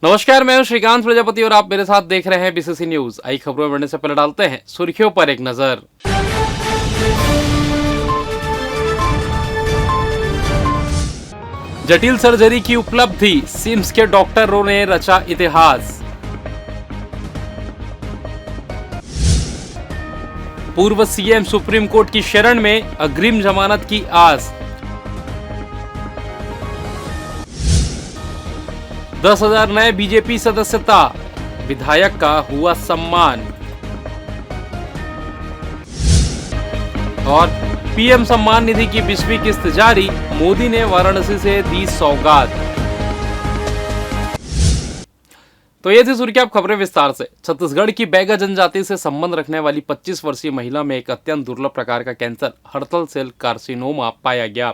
नमस्कार, मैं हूं श्रीकांत प्रजापति और आप मेरे साथ देख रहे हैं बीसीसी न्यूज। आई खबरों में बढ़ने से पहले डालते हैं सुर्खियों पर एक नजर। जटिल सर्जरी की उपलब्धि, सिम्स के डॉक्टरों ने रचा इतिहास। पूर्व सीएम सुप्रीम कोर्ट की शरण में, अग्रिम जमानत की आस। 10,000 नए बीजेपी सदस्यता, विधायक का हुआ सम्मान। और पीएम सम्मान निधि की 20वीं किस्त जारी, मोदी ने वाराणसी से दी सौगात। तो ये थी सुर्खियां, अब खबरें विस्तार से। छत्तीसगढ़ की बैगा जनजाति से संबंध रखने वाली 25 वर्षीय महिला में एक अत्यंत दुर्लभ प्रकार का कैंसर हर्टल सेल कार्सिनोमा पाया गया।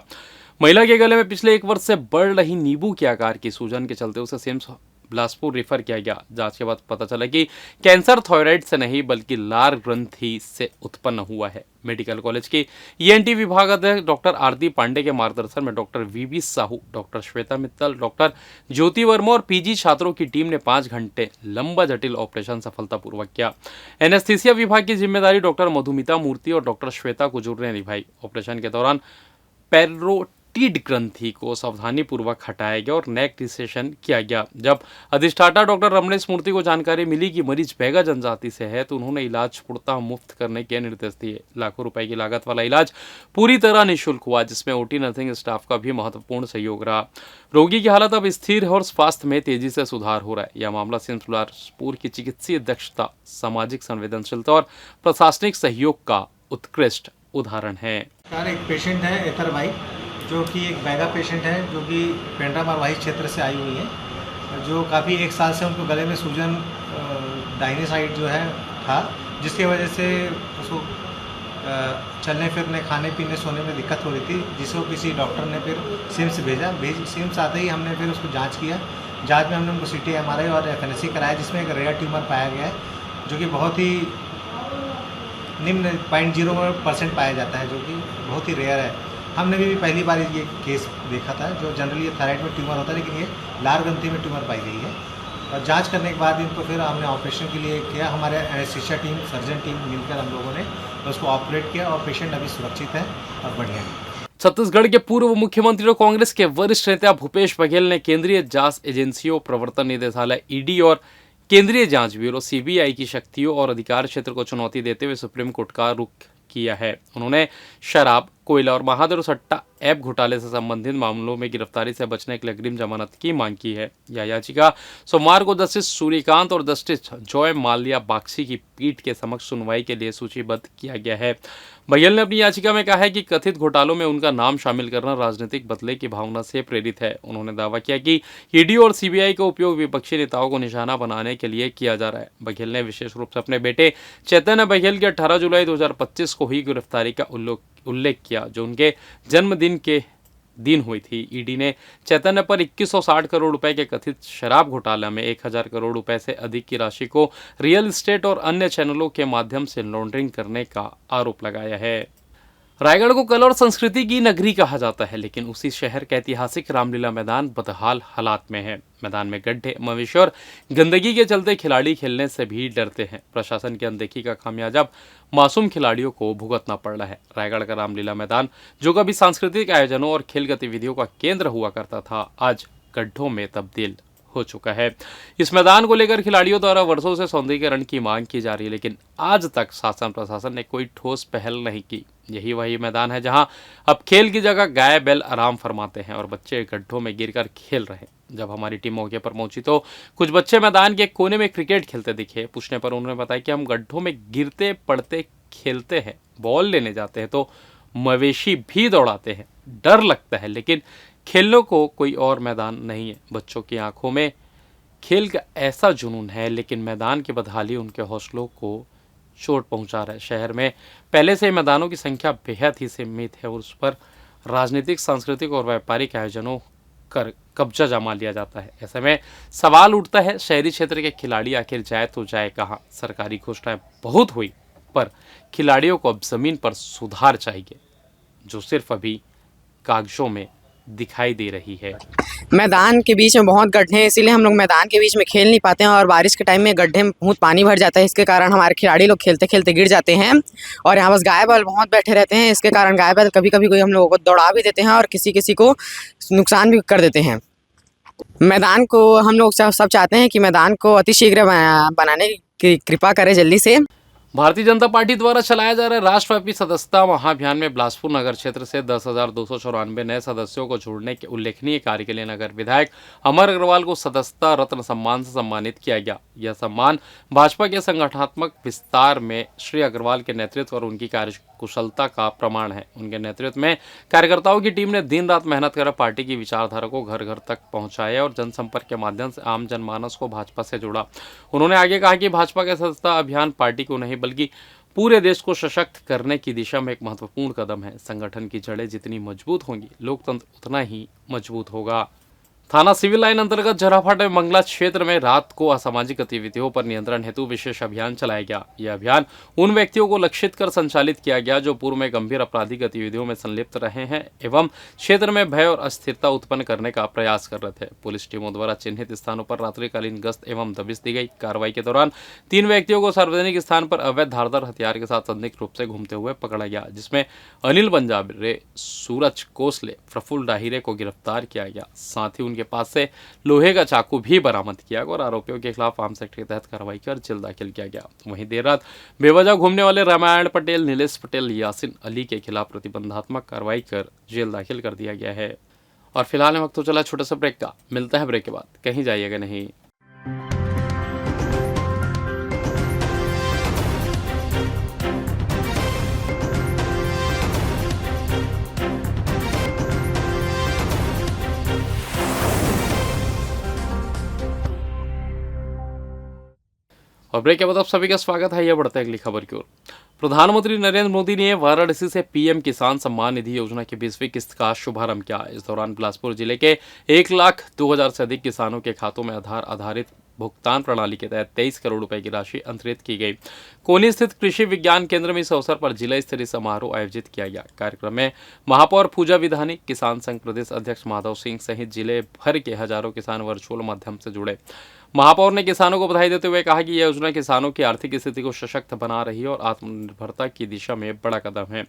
महिला के गले में पिछले 1 वर्ष से बढ़ रही नींबू के आकार की सूजन के चलते उसे सिम्स बिलासपुर रेफर किया गया। जांच के बाद पता चला कि कैंसर थायराइड से नहीं बल्कि लार ग्रंथि से उत्पन्न हुआ है। मेडिकल कॉलेज के ईएनटी विभाग अध्यक्ष डॉक्टर आरती पांडे के मार्गदर्शन में डॉक्टर वीबी साहू, डॉक्टर श्वेता मित्तल, डॉक्टर ज्योति वर्मा और पीजी छात्रों की टीम ने 5 घंटे लंबा जटिल ऑपरेशन सफलतापूर्वक किया। एनेस्थीसिया विभाग की जिम्मेदारी डॉक्टर मधुमिता मूर्ति और डॉक्टर श्वेता कुजूर ने निभाई। ऑपरेशन के दौरान पैरोटिड ग्रंथि को सावधानी पूर्वक हटाया गया और नेक रिसेक्शन किया गया। जब अधिष्ठाता डॉक्टर रमनेश मूर्ति को जानकारी मिली कि मरीज बैगा जनजाति से है तो उन्होंने इलाज पूर्णतः मुफ्त करने के निर्देश दिए। लाखों रुपए की लागत वाला इलाज पूरी तरह निःशुल्क हुआ, जिसमें ओटी नर्सिंग स्टाफ का भी महत्वपूर्ण सहयोग रहा। रोगी की हालत अब स्थिर है और स्वास्थ्य में तेजी से सुधार हो रहा है। यह मामला सिम्स बिलासपुर की चिकित्सीय दक्षता, सामाजिक संवेदनशीलता और प्रशासनिक सहयोग का उत्कृष्ट उदाहरण है। एक पेशेंट है एतर भाई, जो कि एक बैगा पेशेंट है, जो कि पेंड्रा मरवाही क्षेत्र से आई हुई है, जो काफ़ी 1 साल से उनको गले में सूजन दाहिने साइड जो है था, जिसकी वजह से उसको चलने फिरने, खाने पीने, सोने में दिक्कत हो रही थी, जिसको किसी डॉक्टर ने फिर सिम्स भेजा। सिम्स आते ही हमने फिर उसको जांच किया। जांच में हमने उनको सीटी, एमआरआई और एफएनएससी कराया, जिसमें एक रेयर ट्यूमर पाया गया है, जो कि बहुत ही निम्न 0.01% पाया जाता है, जो कि बहुत ही रेयर है। हमने भी पहली बार ये केस देखा था, जो जनरली थायराइड में ट्यूमर होता है, लेकिन ये लार ग्रंथि में ट्यूमर पाई गई है। और जांच करने के बाद इनको फिर हमने ऑपरेशन के लिए किया। हमारे एनेस्थीसिया टीम, सर्जन टीम मिलकर हम लोगों ने उसको ऑपरेट किया और पेशेंट अभी सुरक्षित है और बढ़िया है। छत्तीसगढ़ के पूर्व मुख्यमंत्री और कांग्रेस के वरिष्ठ नेता भूपेश बघेल ने केंद्रीय जांच एजेंसियों, प्रवर्तन निदेशालय ईडी और केंद्रीय जांच ब्यूरो सीबीआई की शक्तियों और अधिकार क्षेत्र को चुनौती देते हुए सुप्रीम कोर्ट का रुख किया है। उन्होंने शराब, कोयला और महादेव सट्टा ऐप घोटाले से संबंधित मामलों में गिरफ्तारी से बचने के लिए अग्रिम जमानत की मांग की है। यह याचिका सोमवार को जस्टिस सूर्यकांत और जस्टिस जॉय माल्या बाक्सी की पीठ के समक्ष सुनवाई के लिए सूचीबद्ध किया गया है। बघेल ने अपनी याचिका में कहा है कि कथित घोटालों में उनका नाम शामिल करना राजनीतिक बदले की भावना से प्रेरित है। उन्होंने दावा किया कि ईडी और सीबीआई का उपयोग विपक्षी नेताओं को निशाना बनाने के लिए किया जा रहा है। बघेल ने विशेष रूप से अपने बेटे चैतन्य बघेल की 18 जुलाई 2025 को हुई गिरफ्तारी का उल्लेख किया, जो उनके जन्मदिन के दिन हुई थी। ईडी ने चैतन्य पर 2160 करोड़ रुपए के कथित शराब घोटाला में 1000 करोड़ रुपए से अधिक की राशि को रियल एस्टेट और अन्य चैनलों के माध्यम से लॉन्ड्रिंग करने का आरोप लगाया है। रायगढ़ को कला और संस्कृति की नगरी कहा जाता है, लेकिन उसी शहर का ऐतिहासिक रामलीला मैदान बदहाल हालात में है। मैदान में गड्ढे, मवेशी और गंदगी के चलते खिलाड़ी खेलने से भी डरते हैं। प्रशासन की अनदेखी का खामियाजा मासूम खिलाड़ियों को भुगतना पड़ रहा है। रायगढ़ का रामलीला मैदान, जो कभी सांस्कृतिक आयोजनों और खेल गतिविधियों का केंद्र हुआ करता था, आज गड्ढों में तब्दील हो चुका है। इस मैदान को लेकर खिलाड़ियों द्वारा वर्षों से सौंदर्यीकरण की मांग की जा रही है, लेकिन आज तक शासन प्रशासन ने कोई ठोस पहल नहीं की। यही वही मैदान है जहां अब खेल की जगह गाय बैल आराम फरमाते हैं और बच्चे गड्ढों में गिरकर खेल रहे हैं। जब हमारी टीम मौके पर पहुंची तो कुछ बच्चे मैदान के कोने में क्रिकेट खेलते दिखे। पूछने पर उन्होंने बताया कि हम गड्ढों में गिरते पड़ते खेलते हैं, बॉल लेने जाते हैं तो मवेशी भी दौड़ाते हैं, डर लगता है, लेकिन खेलने को कोई और मैदान नहीं है। बच्चों की आंखों में खेल का ऐसा जुनून है, लेकिन मैदान की बदहाली उनके हौसलों को चोट पहुंचा रहा है। शहर में पहले से मैदानों की संख्या बेहद ही सीमित है और उस पर राजनीतिक, सांस्कृतिक और व्यापारिक आयोजनों कर कब्जा जमा लिया जाता है। ऐसे में सवाल उठता है, शहरी क्षेत्र के खिलाड़ी आखिर जाए तो जाए कहाँ? सरकारी घोषणाएं बहुत हुई, पर खिलाड़ियों को अब जमीन पर सुधार चाहिए, जो सिर्फ अभी कागजों में दिखाई दे रही है। मैदान के बीच में बहुत गड्ढे हैं, इसीलिए हम लोग मैदान के बीच में खेल नहीं पाते हैं और बारिश के टाइम में गड्ढे में बहुत पानी भर जाता है। इसके कारण हमारे खिलाड़ी लोग खेलते खेलते गिर जाते हैं और यहाँ बस गाय बैल बहुत बैठे रहते हैं। इसके कारण गाय बैल कभी कभी कोई हम लोगों को दौड़ा भी देते हैं और किसी किसी को नुकसान भी कर देते हैं। मैदान को हम लोग सब चाहते हैं कि मैदान को अतिशीघ्र बनाने की कृपा करें जल्दी से। भारतीय जनता पार्टी द्वारा चलाया जा रहे राष्ट्रव्यापी सदस्यता महाअभियान में बिलासपुर नगर क्षेत्र से 10,294 नए सदस्यों को जोड़ने के उल्लेखनीय कार्य के लिए नगर विधायक अमर अग्रवाल को सदस्यता रत्न सम्मान से सम्मानित किया गया। यह सम्मान भाजपा के संगठनात्मक विस्तार में श्री अग्रवाल के नेतृत्व और उनकी कार्यकुशलता का प्रमाण है। उनके नेतृत्व में कार्यकर्ताओं की टीम ने दिन रात मेहनत कर पार्टी की विचारधारा को घर घर तक पहुंचाया और जनसंपर्क के माध्यम से आम जनमानस को भाजपा से जोड़ा। उन्होंने आगे कहा कि भाजपा का सदस्यता अभियान पार्टी को नहीं बल्कि पूरे देश को सशक्त करने की दिशा में एक महत्वपूर्ण कदम है। संगठन की जड़ें जितनी मजबूत होंगी, लोकतंत्र उतना ही मजबूत होगा। थाना सिविल लाइन अंतर्गत जराफाट में मंगला क्षेत्र में रात को असामाजिक गतिविधियों पर नियंत्रण हेतु विशेष अभियान चलाया गया। यह अभियान उन व्यक्तियों को लक्षित कर संचालित किया गया जो पूर्व में गंभीर आपराधिक गतिविधियों में संलिप्त रहे हैं एवं क्षेत्र में भय और अस्थिरता उत्पन्न करने का प्रयास कर रहे थे। पुलिस टीमों द्वारा चिन्हित स्थानों पर रात्रिकालीन गश्त एवं दबिश दी गई। कार्रवाई के दौरान 3 व्यक्तियों को सार्वजनिक स्थान पर अवैध धारदार हथियार के साथ संदिग्ध रूप से घूमते हुए पकड़ा गया, जिसमें अनिल बंजारे, सूरज कोसले, प्रफुल्ल डाहिरे को गिरफ्तार किया गया। साथ ही उनके पास से लोहे का चाकू भी बरामद किया गया और आरोपियों के खिलाफ आर्म्स एक्ट के तहत कार्रवाई कर जेल दाखिल किया गया। वहीं देर रात बेवजह घूमने वाले रामायण पटेल, नीलेश पटेल, यासिन अली के खिलाफ प्रतिबंधात्मक कार्रवाई कर जेल दाखिल कर दिया गया है। और फिलहाल वक्त तो चला छोटा सा ब्रेक का, मिलता है ब्रेक के बाद, कहीं जाइएगा नहीं। और ब्रेक के बाद आप सभी का स्वागत है। यह बढ़ते हैं अगली खबर की ओर। प्रधानमंत्री नरेंद्र मोदी ने वाराणसी से पीएम किसान सम्मान निधि योजना की 20वीं किस्त का शुभारंभ किया। इस दौरान बिलासपुर जिले के 1,02,000 से अधिक किसानों के खातों में आधार आधारित भुगतान प्रणाली के तहत 23 करोड़ रुपए की राशि अंतरित की गई। कोनी स्थित कृषि विज्ञान केंद्र में इस अवसर पर जिला स्तरीय समारोह आयोजित किया गया। कार्यक्रम में महापौर पूजा विधानी, किसान संघ प्रदेश अध्यक्ष माधव सिंह सहित जिले भर के हजारों किसान वर्चुअल माध्यम से जुड़े। महापौर ने किसानों को बधाई देते हुए कहा कि यह योजना किसानों की आर्थिक स्थिति को सशक्त बना रही है और आत्मनिर्भरता की दिशा में बड़ा कदम है।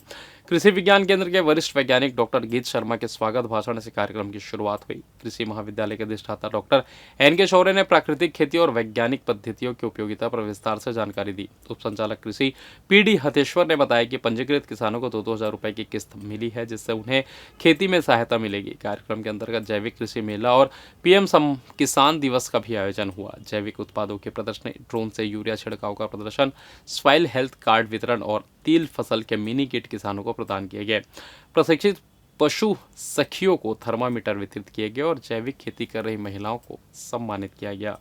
कृषि विज्ञान केंद्र के वरिष्ठ वैज्ञानिक डॉक्टर गीत शर्मा के स्वागत भाषण से कार्यक्रम की शुरुआत हुई। कृषि महाविद्यालय के अधिष्ठाता डॉक्टर एन.के. शौर्य ने प्राकृतिक खेती और वैज्ञानिक पद्धतियों की उपयोगिता पर विस्तार से जानकारी दी। उप संचालक कृषि पी.डी. हतेश्वर ने बताया कि पंजीकृत किसानों को 2,000 रुपए की किस्त मिली है, जिससे उन्हें खेती में सहायता मिलेगी। कार्यक्रम के अंतर्गत जैविक कृषि मेला और पीएम किसान दिवस का भी आयोजन हुआ। जैविक उत्पादों की प्रदर्शनी, ड्रोन से यूरिया छिड़काव का प्रदर्शन, सॉइल हेल्थ कार्ड वितरण और तिल फसल के मिनी किट किसानों को प्रदान किए गए। प्रशिक्षित पशु सखियों को थर्मामीटर वितरित किए गए और जैविक खेती कर रही महिलाओं को सम्मानित किया गया।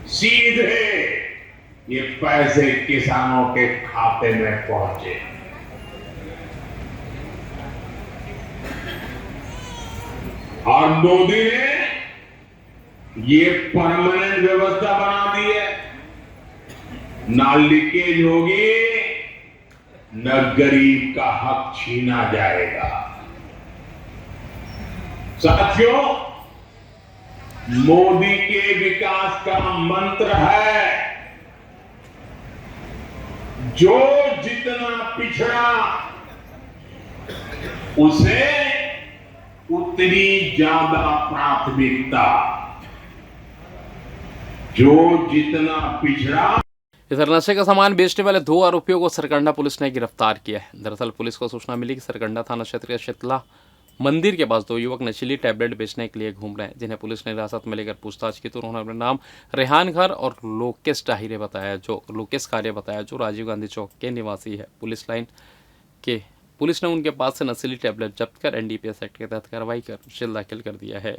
सीधे ये पैसे किसानों के खाते में पहुंचे। और मोदी ने ये परमानेंट व्यवस्था बना दी है। ना लीकेज होगी, न गरीब का हक छीना जाएगा। साथियों, मोदी के विकास का मंत्र है, जो जितना पिछड़ा उसे उतनी ज्यादा प्राथमिकता। जो जितना पिछड़ा। इधर नशे का सामान बेचने वाले 2 आरोपियों को सरकंडा पुलिस ने गिरफ्तार किया है। दरअसल पुलिस को सूचना मिली कि सरकंडा थाना क्षेत्र के शीतला मंदिर के पास 2 युवक नशीली टैबलेट बेचने के लिए घूम रहे हैं, जिन्हें पुलिस ने हिरासत में लेकर पूछताछ की तो उन्होंने अपने नाम रेहान घर और लोकेश कार्य बताया, जो राजीव गांधी चौक के निवासी है। पुलिस ने उनके पास से नशीली टैबलेट जब्त कर एनडीपीएस एक्ट के तहत कार्रवाई कर जेल दाखिल कर दिया है।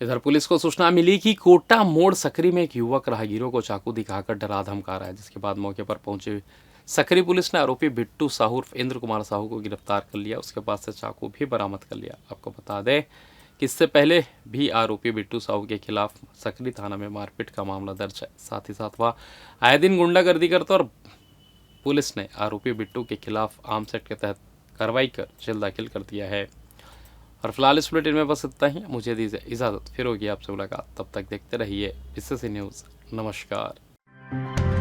इधर पुलिस को सूचना मिली कि कोटा मोड़ सकरी में एक युवक राहगीरों को चाकू दिखाकर डरा धमका रहा है, जिसके बाद मौके पर पहुंचे सकरी पुलिस ने आरोपी बिट्टू साहू उर्फ इंद्र कुमार साहू को गिरफ्तार कर लिया। उसके पास से चाकू भी बरामद कर लिया। आपको बता दें कि इससे पहले भी आरोपी बिट्टू साहू के खिलाफ सकरी थाना में मारपीट का मामला दर्ज है। साथ ही साथ वह आए दिन गुंडागर्दी करता और पुलिस ने आरोपी बिट्टू के खिलाफ आर्म्स एक्ट के तहत कार्रवाई कर जेल दाखिल कर दिया है। और फिलहाल इस बुलेटिन में बस इतना ही। मुझे दीजिए इजाज़त, फिर होगी आपसे मुलाकात। तब तक देखते रहिए BCC न्यूज़। नमस्कार।